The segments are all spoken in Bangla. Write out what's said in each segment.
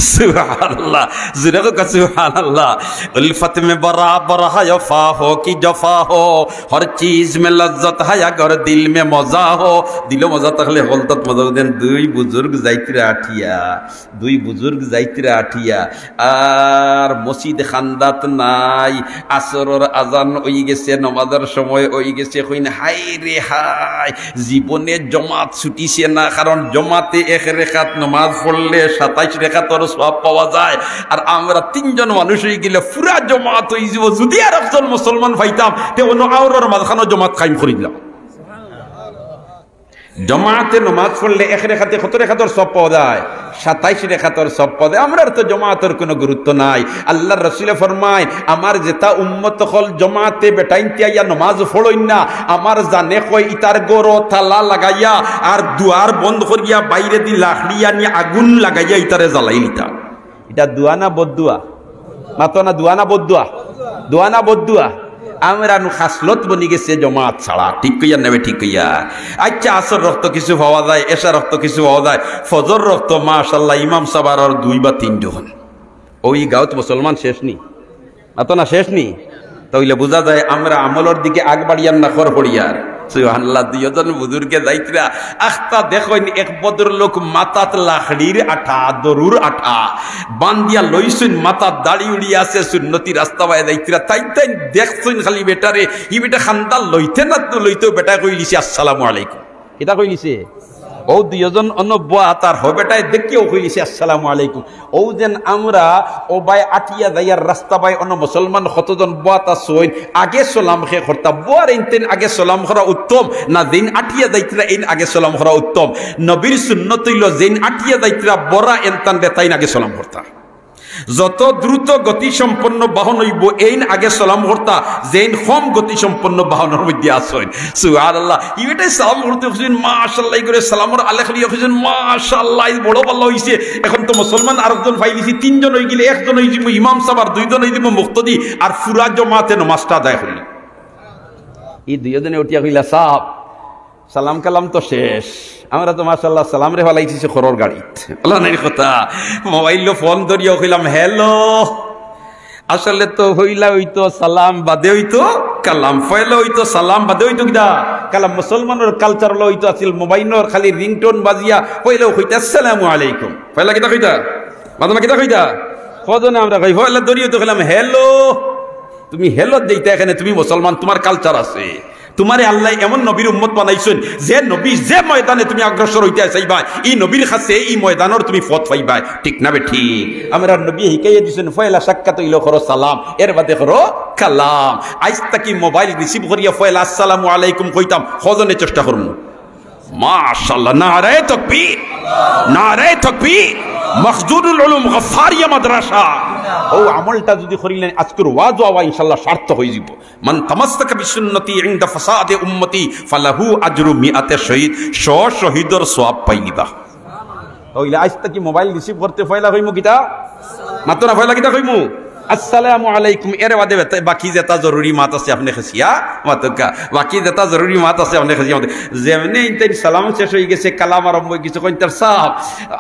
सुभान अल्लाह जिरग का सुभान अल्लाह उल्फत में बराबर है वफा हो कि जफा हो हर चीज में लज्जत है अगर दिल में मजा हो दिलो मजा तकले हलतत मजा देन दुई बुजुर्ग जाइतरे आठिया আর মসজিদ খান্দাত নাই আসরের আজান হয়ে গেছে নামাজের সময় হয়ে গেছে কইন হাই রে হাই জীবনে জমাত ছুটিছে না কারণ জমাতে এক রাকাত নামাজ পড়লে 27 রাকাতের সওয়াব পাওয়া যায় আর আমরা তিনজন মানুষ হয়ে গেলে পুরা জমাত হয়ে যাব যদি আর একজন মুসলমান পাইতাম তে অন্য আওরের মাঝখানে জমাত কায়েম করিলাম জমাতে নামাজ পড়লে এক রাকাতে কত রাকাতের সওয়াব পাওয়া যায় 27 রাকাতের সওয়াব পাওয়া যায় আমরার তো জমাতের কোনো গুরুত্ব নাই আল্লাহর রাসূল ফরমায় আমার যেটা উম্মত হল জমাতে বেটাইনতিয়া ইয়া নামাজ পড়ইন না আমার জানে কই ইতার গরো তালা লাগাইয়া আর দুয়ার বন্ধ করিয়া বাইরে দি লাখড়িয়া নিয়ে আগুন লাগাইয়া ইতারে জ্বালাই নিতা এটা দুয়া না বদদুয়া মাতো না দুয়া না বদদুয়া দুয়া না বদদুয়া আমরা নু খাসলত বনি গেছে জমাত ছাড়া ঠিক কইয়া নেবে ঠিক কইয়া আচ্ছা আসর রক্ত কিছু পাওয়া যায় এশা রক্ত কিছু পাওয়া যায় ফজর রক্ত মাশাআল্লাহ ইমাম সাহেবের আর 2 বা 3 জন ওই গাঁত মুসলমান শেষ নি মাতো না শেষ নি তাইলে বোঝা যায় আমরা আমলের দিকে আগ বাড়িয়ার না খর পড়িয়ার সুবহানাল্লাহ দুইজন বুজুর্গে যাইতরা আখতা দেখেন এক ভদ্রলোক মাথাত লাখড়ির আঠা দরুর আঠা বান্দিয়া লইছেন মাথা দাড়ি উড়িয়ে আছে সুন্নতি রাস্তা বাই যাইতরা তাই দেখছেন খালি বেটারে ই বেটা খান্দাল লইতে না তো লইতেও বেটা কইলিছে আসসালামু আলাইকুম এটা কইলিছে ও দুইজন অনব্বা তার হবেটায় দেখিও কইলিছে আসসালামু আলাইকুম ও যেন আমরা ও বাই আটিয়া যাইয়ার রাস্তা বাই অন্য মুসলমান কতজন বাতা সইন আগে সালাম খে করতা বয়ার ইনতেন আগে সালাম করা উত্তম না দিন আটিয়া যাইতরা ইন আগে সালাম করা উত্তম নবীর সুন্নত হইল যেন আটিয়া যাইতরা বড়া এনতান দেতাইন আগে সালাম করতা যত দ্রুত গতি সম্পন্ন বাহন হইব এইন আগে সালাম করতা যেন কম গতি সম্পন্ন বাহনের মধ্যে আসেন সুবহানাল্লাহ ইবেটাই সালাম করতে খুঁজেন মাশাআল্লাহ করে সালামর আলাইকুম খুঁজেন মাশাআল্লাহ বড় ভালো হইছে এখন তো মুসলমান আরেকজন পাইলিছি তিনজন হই গেলে একজন হই যাব ইমাম সাহেব আর দুইজন হই যাব মুক্তদি আর পুরা জমাতে নামাজটা আদায় হইল এই দুইজনে উঠিয়া কইলা সাহেব সালাম কালাম তো শেষ আমরা তো মাশাআল্লাহ সালাম রে ফলাইছি খরর গাড়িত আল্লাহ নাই কথা মোবাইল ফোন ধরিয়া কইলাম হ্যালো আসলে তো হইলা হইতো সালাম বাদে হইতো কালাম ফয়লা হইতো সালাম বাদে হইতো কিদা কালাম মুসলমানের কালচার হলো হইতো আসিল মোবাইলর খালি রিংটোন বাজিয়া হইলেও কইতা আসসালামু আলাইকুম ফয়লা কিদা কইতা মাদমা কিদা কইতা কজনে আমরা কই ফয়লা ধরিয়া তো কইলাম হ্যালো তুমি হ্যালো দেইতা এখানে তুমি মুসলমান তোমার কালচার আছে তোমারে আল্লাহ এমন নবীর উম্মত বানাইছেন যে নবী যে ময়দানে তুমি অগ্রসর হইতে চাইবা এই নবীর কাছে এই ময়দানের তুমি পথ পাইবা ঠিক না বে ঠিক আমরা নবী শিখাইয়া দিছেন ফয়লা সাক্ষাৎ হইল করো সালাম এর বাদে করো কালাম আজ তাকি মোবাইল রিসিভ করিয়া ফয়লা আসসালামু আলাইকুম কইতাম কজনে চেষ্টা করমু মাশাআল্লাহ নারায়ে তাকবীর নারায়ে তাকবীর মখজুরুল উলুম গফারিয়া মাদ্রাসা ও আমলটা যদি করিলেন আজকের ওয়াজ ওয়া ইনশাআল্লাহ সার্থক হয়ে যাব মান তামাসসাকা বিসুন্নতি ইনদা ফাসাদে উম্মতি ফালাহু আজরু মিআতে শহীদ 100 শহীদের সওয়াব পাইবা ওইলা আজ তাকি মোবাইল রিসিভ করতে ফয়লা কইমু কিতা মাত্র না ফয়লা কিতা কইমু আসসালামু আলাইকুম এর বাদে বাকি যেটা জরুরি মাত আছে আপনি খাসিয়া মাতকা বাকি যেটা জরুরি মাত আছে আপনি খাসিয়া যেমনি ইনতেন সালাম শেষ হয়ে গেছে কালাম আরম্ভ হয়ে গেছে কইতার সাহেব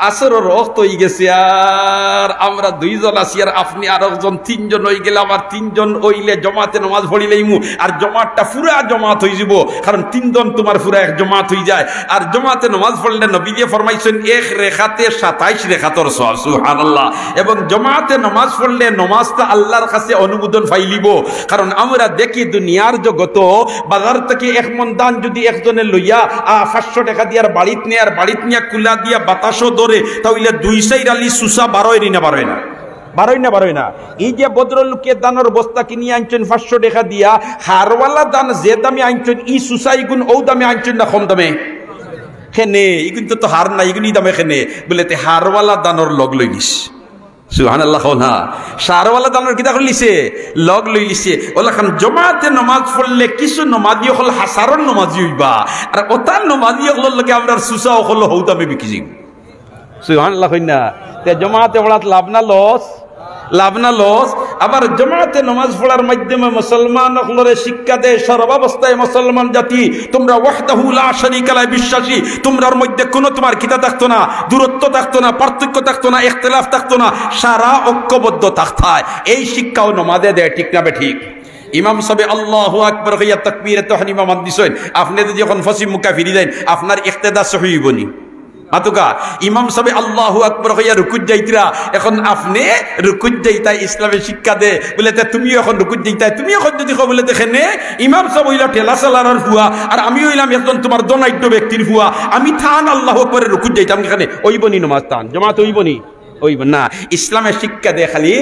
আসরের রক্ত হয়ে গেছে আর আমরা দুইজন আছি আর আপনি আর একজন তিনজন হয়ে গেলে আবার তিনজন হইলে জমাতে নামাজ পড়িলেইমু আর জমাতটা পুরা জমাত হয়ে যাব কারণ তিনজন তোমার পুরা এক জমাত হয়ে যায় আর জমাতে নামাজ পড়লে নবী দিয়ে ফরমাইছেন এক রেখাতে 27 রেখাতের সওয়াব সুবহানাল্লাহ এবং জমাতে নামাজ পড়লে নামাজ আল্লাহর কাছে অনুমোদন পাইলিব কারণ আমরা দেখি দুনিয়ার জগত বাজার থেকে এক মন দান যদি একজনে লইয়া 500 টাকা দিয়ার বাড়িত নিয়ে আর বাড়িত নিয়ে কুলা দিয়া বাতাসও ধরে তাহলে 2 আলি সুসা 12 না 12 না এই যে ভদ্রলোকের দানের বস্তা কিনিয়ে আনছেন 500 টাকা দিয়া হারওয়ালা দান যে দামে আনছেন ই সুসাই গুণ ও দামে আনছেন না কম দামে খেনে ইগুন তো হার না ইগুনি দামে খেনে বলে তে হারওয়ালা দানর লগ লই নিস সুবহানাল্লাহ না শারওয়ালা দানের কিতা কইলিছে লগ লইলিছে ওলা খান জমাতে নামাজ পড়লে কিছু নামাজি হল হাসারন নামাজি হইবা আর ওতার নামাজি হল লাগে আমরা সুসা হল হউদামে বিকিজি সুবহানাল্লাহ না তে জমাতে পড়াত লাভ না লস আবার জামাতে নামাজ পড়ার মাধ্যমে মুসলমান হলরে শিক্ষা দেয় সর্বাবস্থায় মুসলমান জাতি তোমরা ওয়াহদাহু লা শারীকা লাহু বিশ্বাসী, তোমরার মধ্যে কোনো তোমার কিতা থাকতো না, দূরত্ব থাকতো না, পার্থক্য থাকতো না, ইখতিলাফ থাকতো না, সারা ঐক্যবদ্ধ থাকতায়। এই শিক্ষাও নামাজে দেয়, ঠিক না ঠিক? ইমাম সাহেব আল্লাহু আকবার কইয়া তাকবীরে তাহরিমা মান দিছেন, আপনি যদি যখন ফসিম মুকা ফিরি দেন আপনার ইক্তেদা সহি হইবনি। আতুকা ইমাম সাহেব আল্লাহু আকবার কইয়া রুকুত যাইতরা, এখন আপনি রুকুত যাইতাই ইসলামের শিক্ষা দে বলে তুমি এখন রুকুত যাইতাই, তুমি এখন যদি কো বলে দেখেনে ইমাম সাহেব হইলা ঠেলা চালানোর হুয়া আর আমি হইলাম একজন তোমার দনাঢ্য ব্যক্তির হুয়া, আমি থান আল্লাহু আকবারে রুকুত যাইতাম, এখানে ওইবনি নামাজ তান জামাত ওইবনি ওইব না। ইসলামের শিক্ষা দে খালি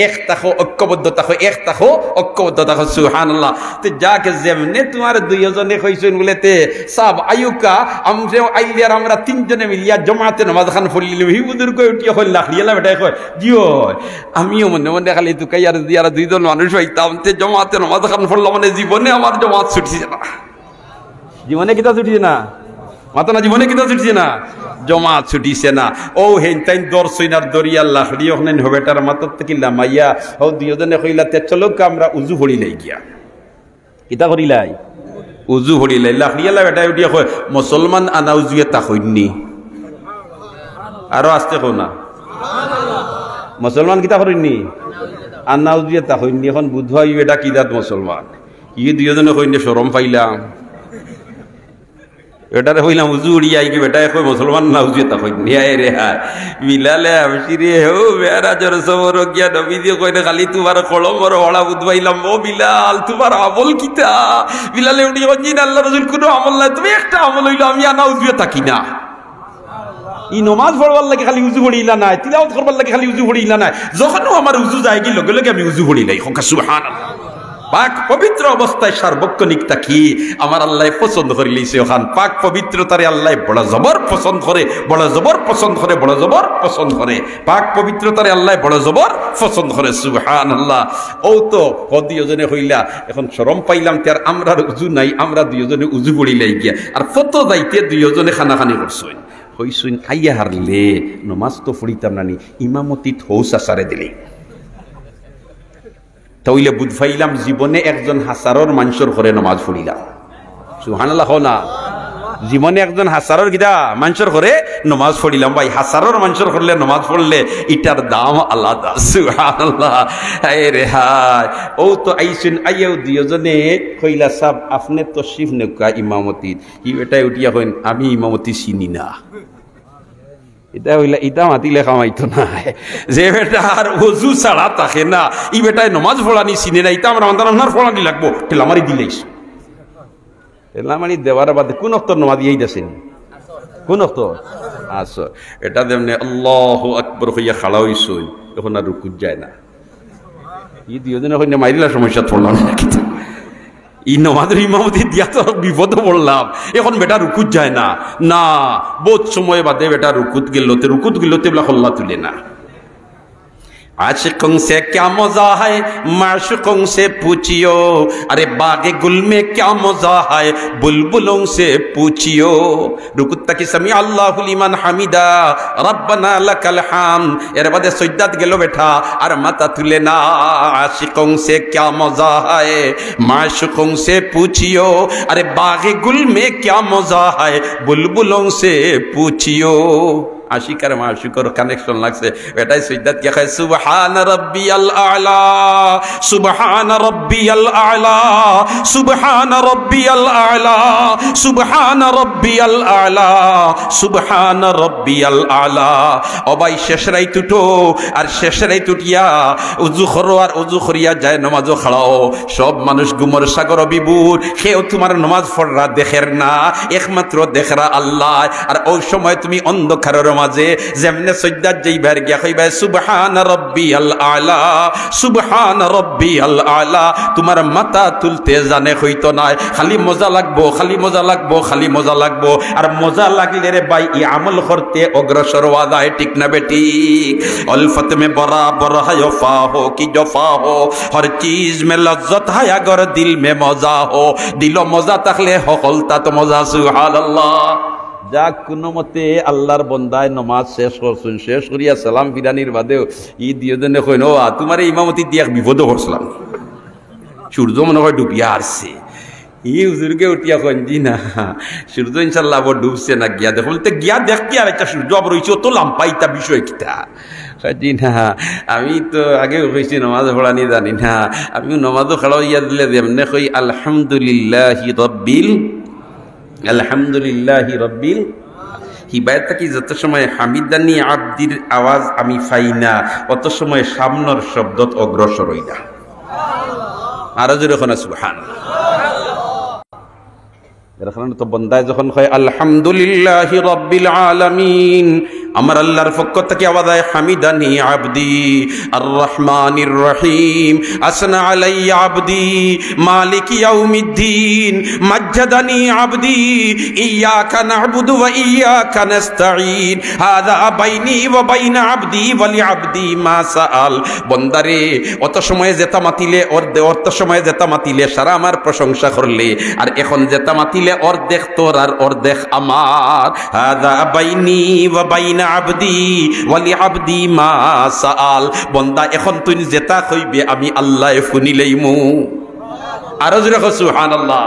এক থাকো ঐক্যবদ্ধ থাকো, এক থাকো ঐক্যবদ্ধ থাকো। সুবহানাল্লাহ। তো যাকে যেমনে তোমার দুইজনে কইছেন বলেতে সব আয়ুকা আমরা আইলিয়ার আমরা তিনজনে মিলিয়া জমাতে নামাজ খান পড়লিলাম, হি বুদুর কই উঠিয়া কই লাখলিয়ালা বেটা কই জিও আমিও মনে মনে খালি তো কাইয়ার দিয়ারা দুইজন মানুষ হইতাম তে জমাতে নামাজ খান পড়লাম, মানে জীবনে আমার জমাত ছুটছে না, জীবনে কিতা ছুটছে না, মাতা না জীবনে কিতা ছুটছে না, জমাত ছুটিছে না। ও হেন তাইন দর্শনার দরিয়া লাখড়ি ওখানে হবেটার মাতর থেকে লামাইয়া ও দুইজনে কইলা তে চলো আমরা উজু ভরিলাই গিয়া, কিতা করিলাই উজু ভরিলাই। লাখড়িয়ালা বেটা উঠিয়া কয় মুসলমান আনা উজুয়ে তা হইনি, আরো আসতে কো না মুসলমান কিতা করিনি আনা উজুয়ে তা হইনি। এখন বুধবা ই বেটা কিদাত মুসলমান, ই দুইজনে কইনে শরম পাইলাম, এটারে হইলাম উজু উড়িয়া কি বেটা কই মুসলমান না উজু তা কই নিয়ায় রে হ্যাঁ বিলালে আমশিরে হো মেরা জর সবর গিয়া নবী দিয়ে কইনে খালি তোমার কলমর হড়া বুধবাইলাম, ও বিলাল তোমার আমল কিতা? বিলালে উড়ি বঞ্জিন আল্লাহ রাসূল কোনো আমল নাই, তুমি একটা আমল হইলো আমি আনা উজু থাকি না। ই নমাজ পড়বার লাগে খালি উজু পড়িলা নাই, তিলাওয়াত করবার লাগে খালি উজু পড়িলা নাই, যখনও আমার উজু যায় কি লগে লগে আমি উজু পড়িলাই। সুবহানাল্লাহ। পাক পবিত্র অবস্থায় সার্বক্ষণিক থাকি আমার আল্লাহ পছন্দ করে লিছে, ওখান পাক পবিত্রতারে আল্লাহ বড় জবর পছন্দ করে, বড় জবর পছন্দ করে, বড় জবর পছন্দ করে, পাক পবিত্রতারে আল্লাহ বড় জবর পছন্দ করে। সুবহানাল্লাহ। ও তো দুইজনে হইলা এখন শরম পাইলাম তে আর আমরা উজু নাই, আমরা দুইজনে উজু পড়িলাই গিয়া আর ফত যাইতে দুইজনে খানাখানি করছই হইছুন আইয়া হারলে নমাজ তো পড়িতাম নানি, ইমামতি থৌসা সারে দিলি তাইলে বুধ ফাইলাম জীবনে একজন হাসারর মানুষের ঘরে নমাজ পড়িলাম। সুবহানাল্লাহ না, জীবনে একজন হাসারর গিদা মানুষের ঘরে নমাজ পড়িলাম। ভাই হাসারর মানুষের ঘরে নমাজ পড়লে এটার দাম আলাদা। সুবহানাল্লাহ। হায় রে হায়। ও তো আইসুন আইয়াও দুইজনে কইলা সাব আপনি তশরিফ নেকা ইমামতি, ই এটাই উঠিয়া কইন আমি ইমামতি চিনি না। এটা হইলা ইটা মাতিলে কামাইতো না, যে বেটা আর ওযু ছাড়া থাকে না ই বেটায় নমাজ পড়ানি চিনে না, ইটা আমরা আপনার পড়ানি লাগবো ঠেলামারি দিলেই। ঠেলামারি দেওয়ার বাদে কোন অক্তর নমাজ দিয়েই দেছেন, কোন অক্তর আচ্ছা এটা দেমনে আল্লাহু আকবার হইয়া খাড়া হইছই, এখন আর রুকুত যায় না। ই দুইজনে কইনা মাইরিলা সমস্যা পড়লাম না, কিন্তু ই নমাজের ইমামতি দিয়া তো বিপদ পড়লাম, এখন বেটা রুকুত যায় না। না বহুত সময় বাদে বেটা রুকুত গেলতে বলা হল্লা তুলে না। आशिकों से क्या मजा है माशुकों से पूछियो, अरे बागे गुल में क्या मजा है बुलबुलों से पूछियो। रुकुत्ता की समी अल्लाहु लिमन हामिदा रब्बना लकल हाम्द, এর বাদে সজদাত গেল বেটা আর মাথা তুলে না। आशिकों से क्या मजा है माशुकों से पूछियो, अरे बागे गुल में क्या मजा है बुलबुलों से पूछियो। आशिकर माशिकर कनेक्शन লাগছে বেটাই সিজদাত কে কয় সুবহান রাব্বিয়াল আলা সুবহান রাব্বিয়াল আলা সুবহান রাব্বিয়াল আলা সুবহান রাব্বিয়াল আলা সুবহান রাব্বিয়াল আলা। ও ভাই শেষ রাত উঠো আর শেষ রাত উঠিয়া ওযু করো আর ওযু করিয়া যায় নামাজও খাড়াও। সব মানুষ গুমর সাগর বিবুর, কেউ তোমার নামাজ পড়রা দেখের না, একমাত্র দেখরা আল্লাহ। আর ওই সময় তুমি অন্ধকারের মাঝে যেমনে সজদাত যাইবার গিয়া কইবা সুবহান রাব্বিয়াল আলা সুবহান রাব্বিয়াল আলা, তোমার মাথা তুলতে জানে হইতো না, খালি মজা লাগবো খালি মজা লাগবো খালি মজা লাগবো। আর মজা লাগলে রে ভাই এই আমল করতে অগ্রসর হওয়া যায়, ঠিক না বেটি? উলফত में बराबर है वफा हो कि जफा हो, हर चीज में लज्जत है अगर दिल में मजा हो, दिलो मजा থাকলে হকলতা তো মজা। সুবহানাল্লাহ। যাক কোনো মতে আল্লাহর বন্দায় নমাজ শেষ করছুন, শেষ করিয়া সালাম ফিরানির বাদেও ই দিয়জনে কইন ও তোমার ইমামতি দিয়া বিপদ করছিলাম, সূর্য মনে হয় ডুবিয়া আসছে। ই হুজুরকে উঠিয়া কইন জি না সূর্য ইনশাল্লাহ আবার ডুবছে না, গিয়া দেখো বলতে গিয়া দেখি আর একটা সূর্য আবার রয়েছে অত লাম্পাইতা বিষয় কিতা। জি না আমি তো আগে কইছি নমাজ পড়ানি জানি না, আমি নমাজও খেলা ইয়া দিলে যেমনে কই আলহামদুলিল্লাহি রব্বিল হিবায়তটা কি যত সময় হামিদানি আব্দির আওয়াজ আমি পাই না অত সময় সামনের শব্দত অগ্রসর হই না। আরো যেরকম সুবহানাল্লাহ তো বন্দায় যখন কয় আলহামদুলিল্লাহি রাব্বিল আলামিন, আমার আল্লাহর পক্ষ থেকে আওয়াজ হয় হামিদানি আবদি আর রহমানির রহিম, আসনা আলাইয়া আবদি মালিক ইয়াউমিদ্দিন, মাজ্জাদানি আবদি ইয়াকা না'বুদু ওয়া ইয়াকা নাস্তাঈন, হাযা বাইনি ওয়া বাইনা আবদি ওয়া লিআবদি মা সাআল। বন্দারে অত সময়ে যেতা মাতিলে অত সময়ে যেতা মাতিলে সারা আমার প্রশংসা করলে, আর এখন যেতা মাতিলে অর্ধেক তোর আর অর্ধেক আমার। হাযা বাইনি ওয়া বাইনা আবদি ওয়া লিআবদি মা সাআল। বন্দা এখন তুই যেটা কইবে আমি আল্লাহ শুনিলেইমু। আরো জোরে কও সুবহানাল্লাহ।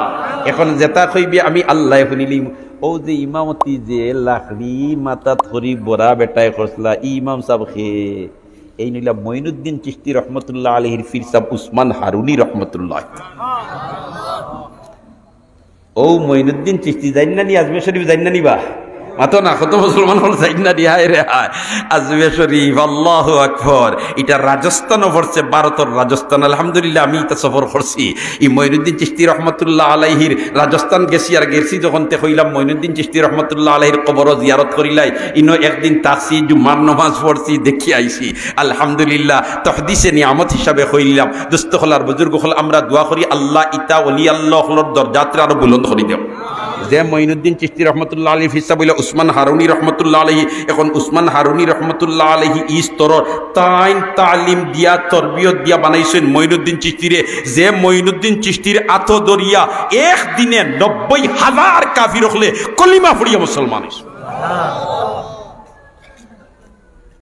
এখন যেটা কইবে আমি আল্লাহ শুনিলেইমু। ও যে ইমামতি যে লাখড়ি মাথা ধরি বড়া বেটায় খসলা ইমাম সাহেব খে এই নিলা মঈনুদ্দিন চিশতি রহমতুল্লাহ আলাইহির ফির সাহেব উসমান হারুনি রহমতুল্লাহ। ও মঈনুদ্দিন চিশতি জান্নানি আজমির শরীফ জান্নানি বা মাতো না কত মুসলমান হল জান্নানি হায় রে হায় আজমির শরীফ আল্লাহু আকবার। এটা রাজস্থানও পড়ছে, ভারতের রাজস্থান। আলহামদুলিল্লাহ আমি এটা সফর করছি। এই মঈনুদ্দিন চিশতি রহমতুল্লাহ আলাইহির রাজস্থান গেছি, আর গেছি যখন তে কইলাম মঈনুদ্দিন চিশতি রহমতুল্লাহ আলাইহির কবরও জিয়ারত করিলাই। ইনো একদিন তাকসি জুমার নামাজ পড়ছি, দেখি আইছি। আলহামদুলিল্লাহ তহদিসে নিয়ামত হিসাবে কইলাম। দোস্ত হলার বুজুর্গ হল আমরা দোয়া করি আল্লাহ ইতা ওলি আল্লাহ হলর দরজাতে আরো বুলন্দ করে দেও। যে মঈনুদ্দিন চিশতি রহমতুল্লাহ আলাইহি ফিসা বইলা উসমান হারুনি রহমতুল্লাহ আলাইহি, এখন উসমান হারুনি রহমতুল্লাহ আলাইহি ইস্তরর তাইন তালিম দিয়া তরবিয়ত দিয়া বানাইছেন মঈনুদ্দিন চিশতিরে। যে মঈনুদ্দিন চিশতির আত দরিয়া একদিনে 90,000 কাফির হলে কলিমা পড়িয়া মুসলমান হইছে।